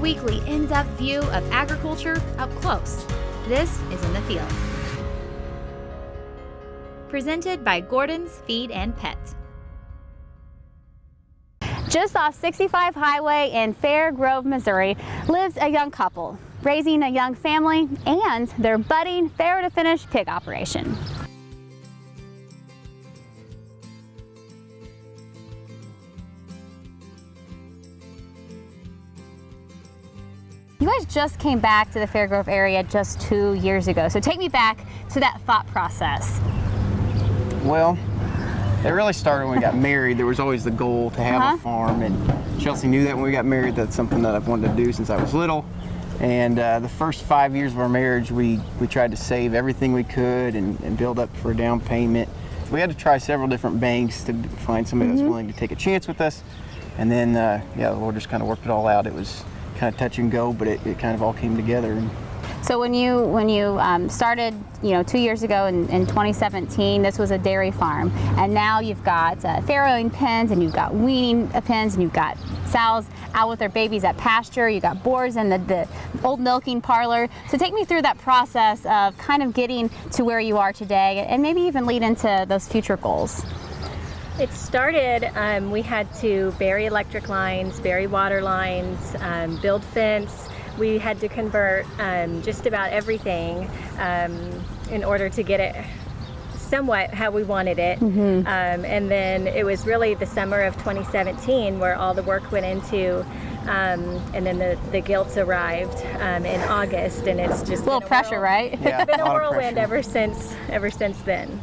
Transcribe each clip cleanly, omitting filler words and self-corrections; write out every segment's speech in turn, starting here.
weekly in-depth view of agriculture up close. This is In the Field. Presented by Gordon's Feed and Pet. Just off 65 Highway in Fair Grove, Missouri, lives a young couple, raising a young family and their budding farrow-to-finish pig operation. You guys just came back to the Fair Grove area just 2 years ago, so take me back to that thought process. Well, it really started when we got married. There was always the goal to have a farm, and Chelsea knew that when we got married. That's something that I've wanted to do since I was little. And the first 5 years of our marriage, we tried to save everything we could and build up for a down payment. We had to try several different banks to find somebody that's willing to take a chance with us. And then, the Lord just kind of worked it all out. It was kind of touch and go, but it kind of all came together. So when you started, 2 years ago in 2017, this was a dairy farm, and now you've got farrowing pens, and you've got weaning pens, and you've got sows out with their babies at pasture. You've got boars in the old milking parlor. So take me through that process of kind of getting to where you are today, and maybe even lead into those future goals. It started, we had to bury electric lines, bury water lines, build fence. We had to convert just about everything in order to get it somewhat how we wanted it. And then it was really the summer of 2017 where all the work went into, and then the gilts arrived in August, and it's just a little pressure, right? Yeah, it's been a whirlwind ever since then.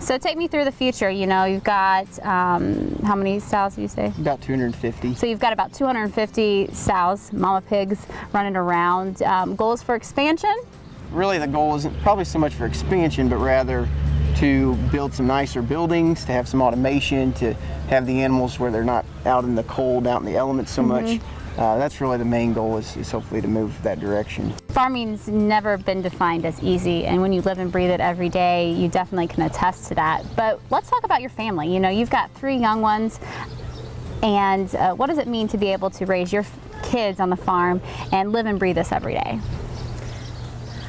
So take me through the future. You've got, how many sows do you say? About 250. So you've got about 250 sows, mama pigs, running around. Goals for expansion? Really, the goal isn't probably so much for expansion, but rather to build some nicer buildings, to have some automation, to have the animals where they're not out in the cold, out in the elements so much. That's really the main goal, is hopefully to move that direction. Farming's never been defined as easy, and when you live and breathe it every day, you definitely can attest to that. But let's talk about your family. You've got 3 young ones, and what does it mean to be able to raise your kids on the farm and live and breathe this every day?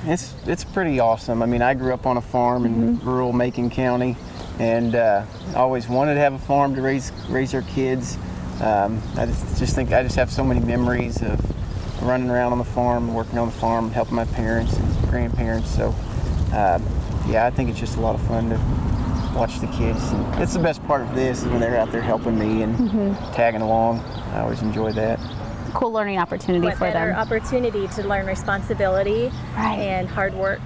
It's pretty awesome. I mean, I grew up on a farm in rural Macon County, and always wanted to have a farm to raise our kids. I just think I just have so many memories of running around on the farm, working on the farm, helping my parents and grandparents. So, I think it's just a lot of fun to watch the kids. And it's the best part of this is when they're out there helping me and tagging along. I always enjoy that. Cool learning opportunity what for better them. Opportunity to learn responsibility and hard work.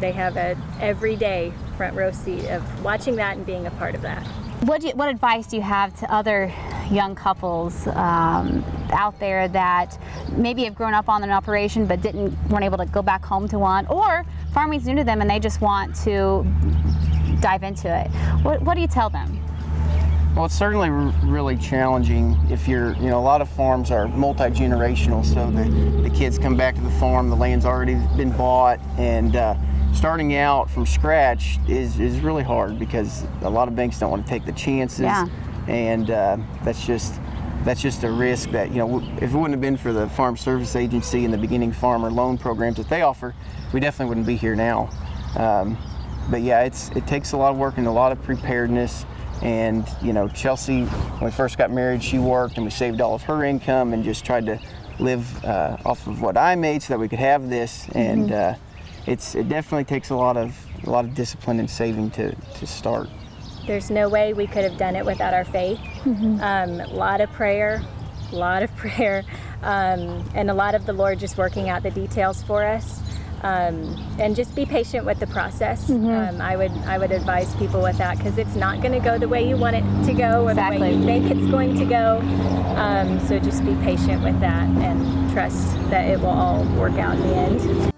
They have a everyday front row seat of watching that and being a part of that. What advice do you have to other young couples out there that maybe have grown up on an operation but weren't able to go back home to one, or farming's new to them and they just want to dive into it? What do you tell them? Well, it's certainly really challenging if you're, a lot of farms are multi-generational, so the kids come back to the farm, the land's already been bought, and starting out from scratch is really hard because a lot of banks don't want to take the chances, and that's just a risk that, if it wouldn't have been for the Farm Service Agency and the beginning farmer loan programs that they offer, we definitely wouldn't be here now. But yeah, it takes a lot of work and a lot of preparedness. And Chelsea, when we first got married, she worked and we saved all of her income and just tried to live off of what I made so that we could have this. And it definitely takes a lot of discipline and saving to start. There's no way we could have done it without our faith. A lot of prayer, and a lot of the Lord just working out the details for us. And just be patient with the process. I would advise people with that, because it's not going to go the way you want it to go or the way you think it's going to go. So just be patient with that and trust that it will all work out in the end.